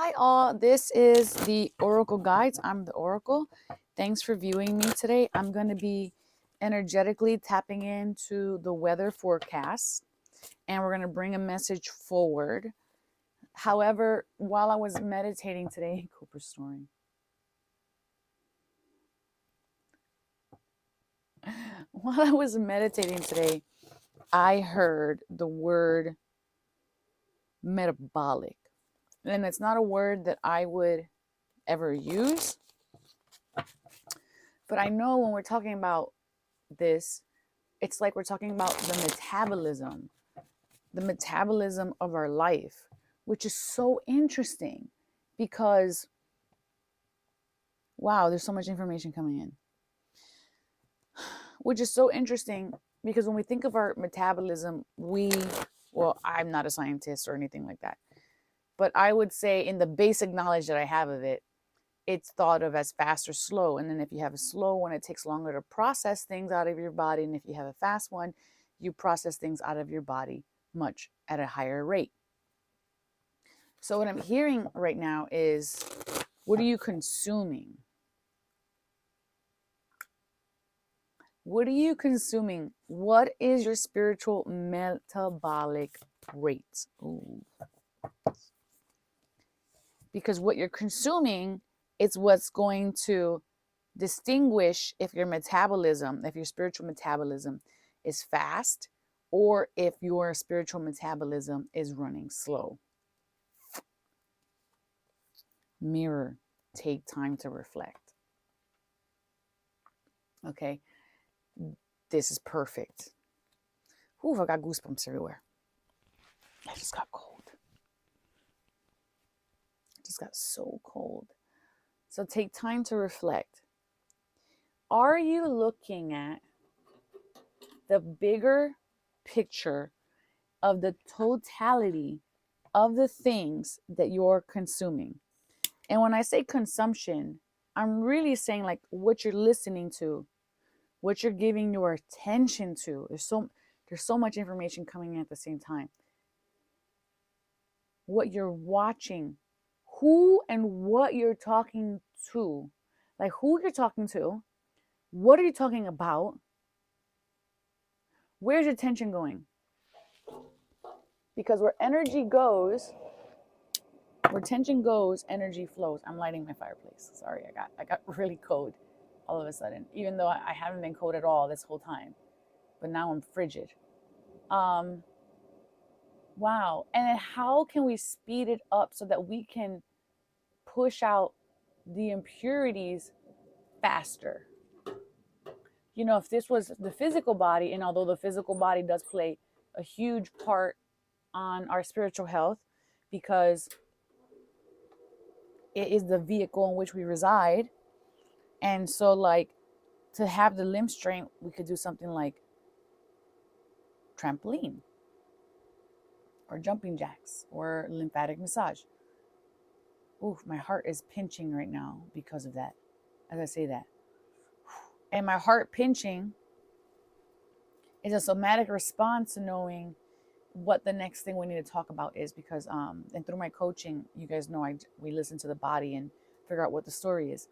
Hi all, this is the Oracle Guides. I'm the Oracle. Thanks for viewing me today. I'm going to be energetically tapping into the weather forecast and we're going to bring a message forward. However, while I was meditating today, Cooper snoring. While I was meditating today, I heard the word metabolic. And it's not a word that I would ever use, but I know when we're talking about this, it's like we're talking about the metabolism of our life, which is so interesting because, wow, there's so much information coming in, which is so interesting because when we think of our metabolism, well, I'm not a scientist or anything like that, but I would say in the basic knowledge that I have of it, it's thought of as fast or slow. And then if you have a slow one, it takes longer to process things out of your body. And if you have a fast one, you process things out of your body much at a higher rate. So what I'm hearing right now is, what are you consuming? What are you consuming? What is your spiritual metabolic rate? Ooh. Because what you're consuming is what's going to distinguish if your spiritual metabolism is fast or if your spiritual metabolism is running slow. Mirror, take time to reflect. Okay, this is perfect. Ooh, I got goosebumps everywhere. I just got cold. I just got so cold. So take time to reflect. Are you looking at the bigger picture of the totality of the things that you're consuming? And when I say consumption, I'm really saying like what you're listening to, what you're giving your attention to. There's so much information coming in at the same time. What you're watching, who and what you're talking to, like who you're talking to, what are you talking about? Where's your attention going? Because where tension goes, energy flows. I'm lighting my fireplace. Sorry, I got really cold all of a sudden, even though I haven't been cold at all this whole time. But now I'm frigid. Wow. And then how can we speed it up so that we can push out the impurities faster? You know, if this was the physical body, and although the physical body does play a huge part on our spiritual health because it is the vehicle in which we reside. And so, like, to have the limb strength, we could do something like trampoline or jumping jacks or lymphatic massage. Ooh, my heart is pinching right now because of that, as I say that. And my heart pinching is a somatic response to knowing what the next thing we need to talk about is, because and through my coaching, you guys know we listen to the body and figure out what the story is.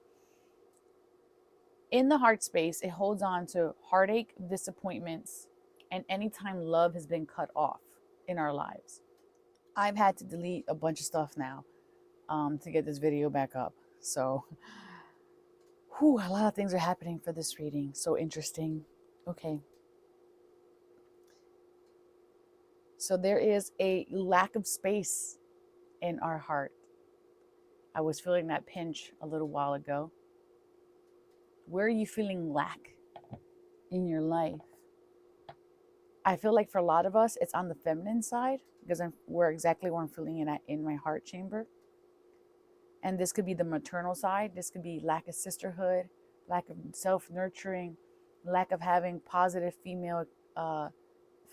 In the heart space, it holds on to heartache, disappointments, and anytime love has been cut off in our lives. I've had to delete a bunch of stuff now to get this video back up. So, a lot of things are happening for this reading. So interesting. Okay. So there is a lack of space in our heart. I was feeling that pinch a little while ago. Where are you feeling lack in your life? I feel like for a lot of us, it's on the feminine side because where I'm feeling it at in my heart chamber. And this could be the maternal side. This could be lack of sisterhood, lack of self-nurturing, lack of having positive female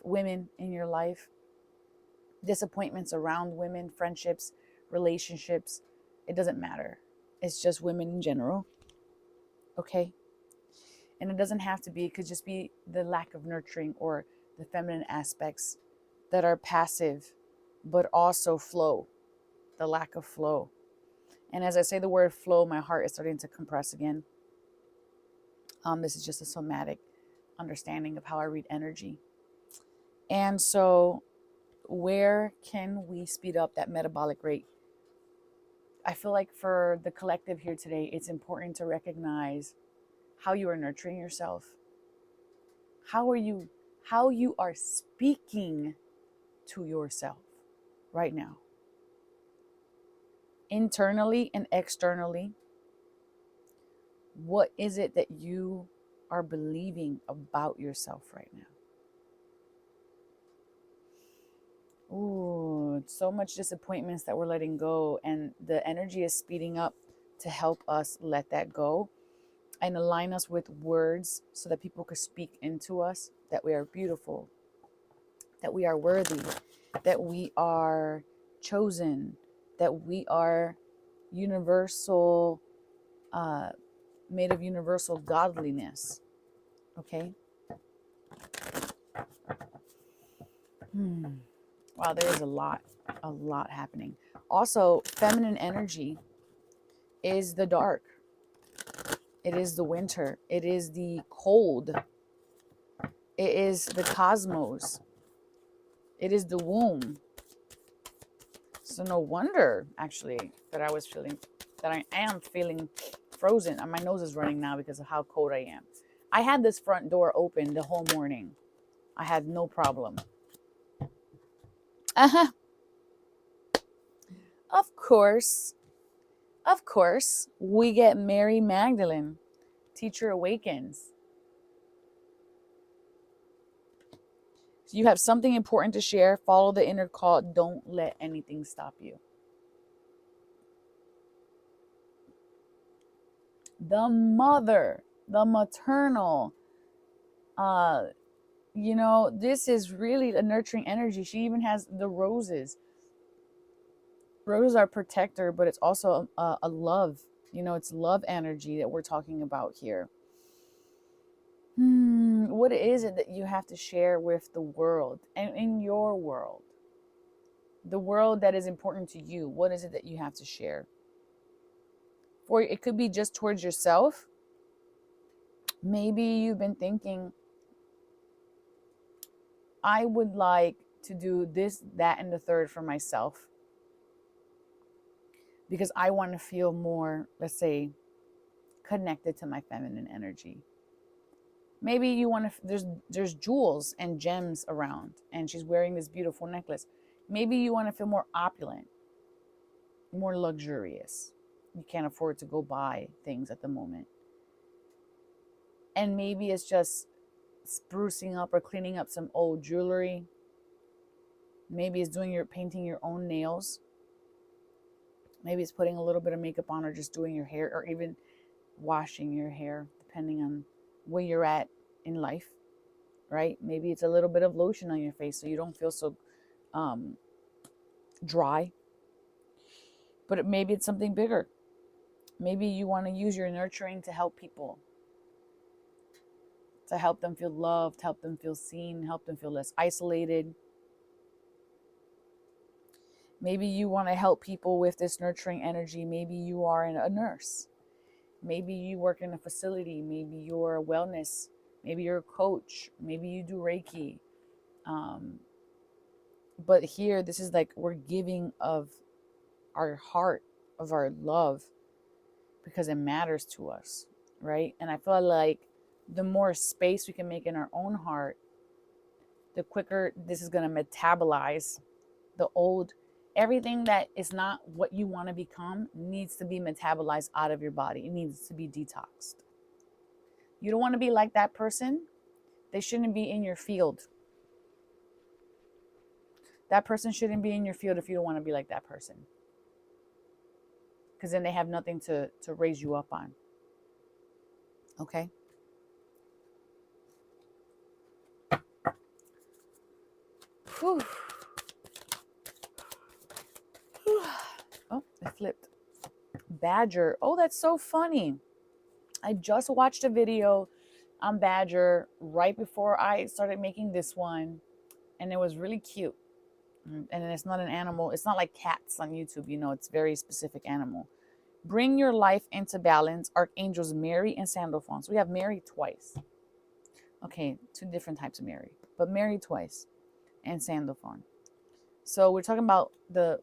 women in your life, disappointments around women, friendships, relationships. It doesn't matter. It's just women in general. Okay? And it doesn't have to be, it could just be the lack of nurturing or the feminine aspects that are passive, but also flow, the lack of flow. And as I say the word flow, my heart is starting to compress again. This is just a somatic understanding of how I read energy. And so, where can we speed up that metabolic rate? I feel like for the collective here today, it's important to recognize how you are nurturing yourself. How you are speaking to yourself right now. Internally and externally, what is it that you are believing about yourself right now? Ooh, so much disappointments that we're letting go, and the energy is speeding up to help us let that go and align us with words so that people could speak into us that we are beautiful, that we are worthy, that we are chosen, that we are universal, made of universal godliness. Okay. Wow, there is a lot happening. Also, feminine energy is the dark. It is the winter. It is the cold. It is the cosmos. It is the womb. So no wonder, actually, that I am feeling frozen. And my nose is running now because of how cold I am. I had this front door open the whole morning. I had no problem. Uh-huh. Of course, we get Mary Magdalene. Teacher awakens. So you have something important to share. Follow the inner call. Don't let anything stop you. The mother, the maternal, this is really a nurturing energy. She even has the roses. Roses are protector, but it's also a love. It's love energy that we're talking about here. What is it that you have to share with the world and in your world? The world that is important to you. What is it that you have to share? For it could be just towards yourself. Maybe you've been thinking, I would like to do this, that, and the third for myself because I want to feel more, let's say, connected to my feminine energy. Maybe you want to, there's jewels and gems around and she's wearing this beautiful necklace. Maybe you want to feel more opulent, more luxurious. You can't afford to go buy things at the moment. And maybe it's just sprucing up or cleaning up some old jewelry. Maybe it's painting your own nails. Maybe it's putting a little bit of makeup on or just doing your hair or even washing your hair, depending on where you're at in life, right? Maybe it's a little bit of lotion on your face so you don't feel so dry. But maybe it's something bigger. Maybe you want to use your nurturing to help people, to help them feel loved, help them feel seen, help them feel less isolated. Maybe you want to help people with this nurturing energy. Maybe you are a nurse. Maybe you work in a facility. Maybe you're a wellness. Maybe you're a coach. Maybe you do Reiki. But here, this is like we're giving of our heart, of our love, because it matters to us, right? And I feel like the more space we can make in our own heart, the quicker this is going to metabolize the old. Everything that is not what you want to become needs to be metabolized out of your body. It needs to be detoxed. You don't want to be like that person. They shouldn't be in your field. That person shouldn't be in your field if you don't want to be like that person. Because then they have nothing to raise you up on. Okay? Whew. Oh, it flipped. Badger. Oh, that's so funny. I just watched a video on Badger right before I started making this one. And it was really cute. And it's not an animal. It's not like cats on YouTube, it's very specific animal. Bring your life into balance. Archangels Mary and Sandalphon. So we have Mary twice. Okay, two different types of Mary, but Mary twice and Sandalphon. So we're talking about the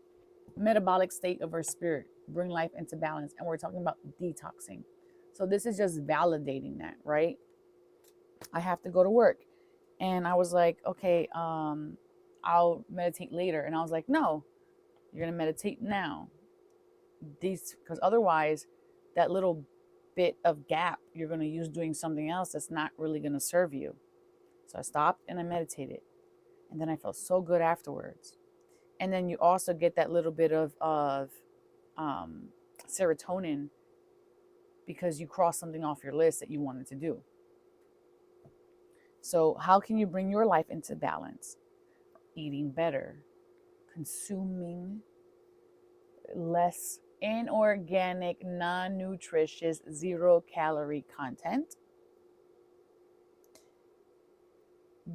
metabolic state of our spirit. Bring life into balance. And we're talking about detoxing. So this is just validating that, right? I have to go to work. And I was like, okay, I'll meditate later. And I was like, no, you're going to meditate now. Because otherwise, that little bit of gap you're going to use doing something else that's not really going to serve you. So I stopped and I meditated. And then I felt so good afterwards. And then you also get that little bit of serotonin because you crossed something off your list that you wanted to do. So how can you bring your life into balance? Eating better, consuming less inorganic, non-nutritious, zero-calorie content,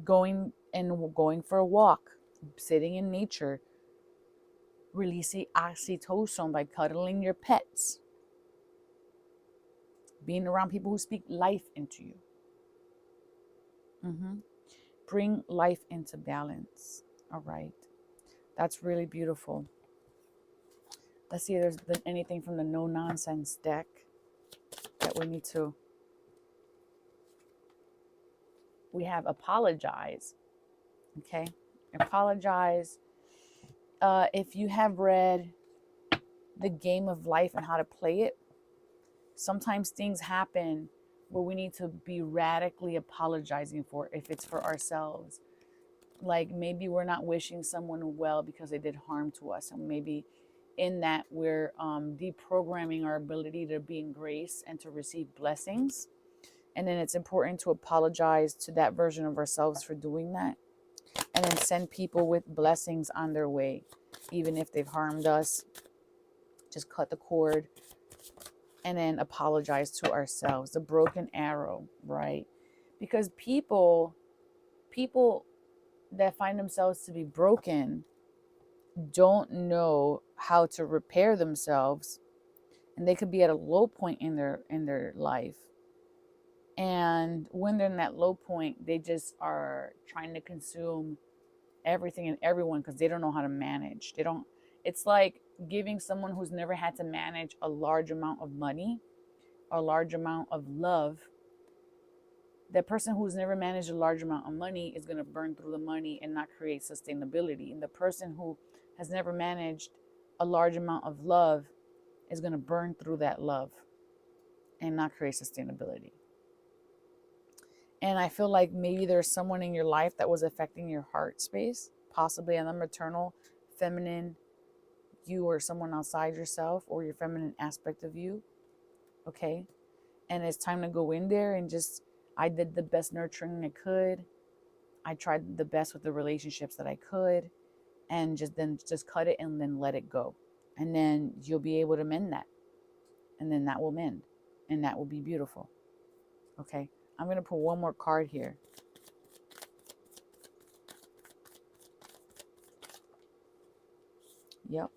going for a walk, sitting in nature, releasing oxytocin by cuddling your pets, being around people who speak life into you. Bring life into balance. All right. That's really beautiful. Let's see if there's been anything from the no nonsense deck that we need to. We have apologize. Okay. Apologize. If you have read The Game of Life and How to Play It, sometimes things happen where we need to be radically apologizing for, if it's for ourselves. Like maybe we're not wishing someone well because they did harm to us. And maybe in that we're deprogramming our ability to be in grace and to receive blessings. And then it's important to apologize to that version of ourselves for doing that. And then send people with blessings on their way. Even if they've harmed us, just cut the cord. And then apologize to ourselves. The broken arrow, right? Because people that find themselves to be broken don't know how to repair themselves, and they could be at a low point in their life. And when they're in that low point, they just are trying to consume everything and everyone because they don't know how to manage. It's like giving someone who's never had to manage a large amount of money, a large amount of love. That person who's never managed a large amount of money is going to burn through the money and not create sustainability. And the person who has never managed a large amount of love is going to burn through that love and not create sustainability. And I feel like maybe there's someone in your life that was affecting your heart space, possibly a maternal, feminine you, or someone outside yourself, or your feminine aspect of you. Okay. And it's time to go in there and just, I did the best nurturing I could. I tried the best with the relationships that I could, and just cut it and then let it go. And then you'll be able to mend that. And then that will mend. And that will be beautiful. Okay. I'm going to put one more card here. Yep.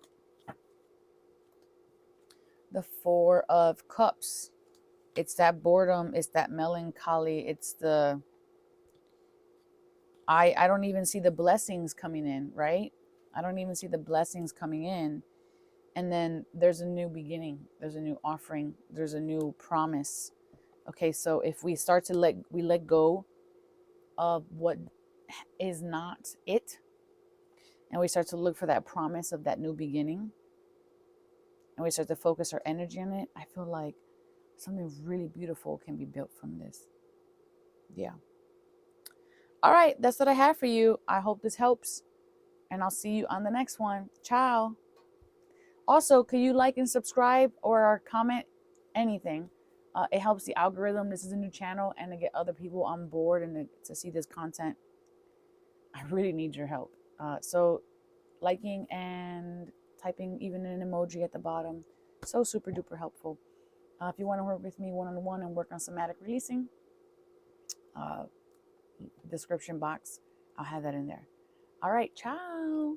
The Four of Cups. It's that boredom. It's that melancholy. It's the... I don't even see the blessings coming in, right? I don't even see the blessings coming in. And then there's a new beginning. There's a new offering. There's a new promise. Okay, so if we start to let go of what is not it, and we start to look for that promise of that new beginning, and we start to focus our energy on it, I feel like something really beautiful can be built from this. Yeah. All right, that's what I have for you. I hope this helps, and I'll see you on the next one. Ciao. Also, could you like and subscribe or comment anything? It helps the algorithm. This is a new channel, and to get other people on board and to see this content, I really need your help. So liking and typing even an emoji at the bottom, so super duper helpful. If you want to work with me one-on-one and work on somatic releasing, description box, I'll have that in there. All right, ciao.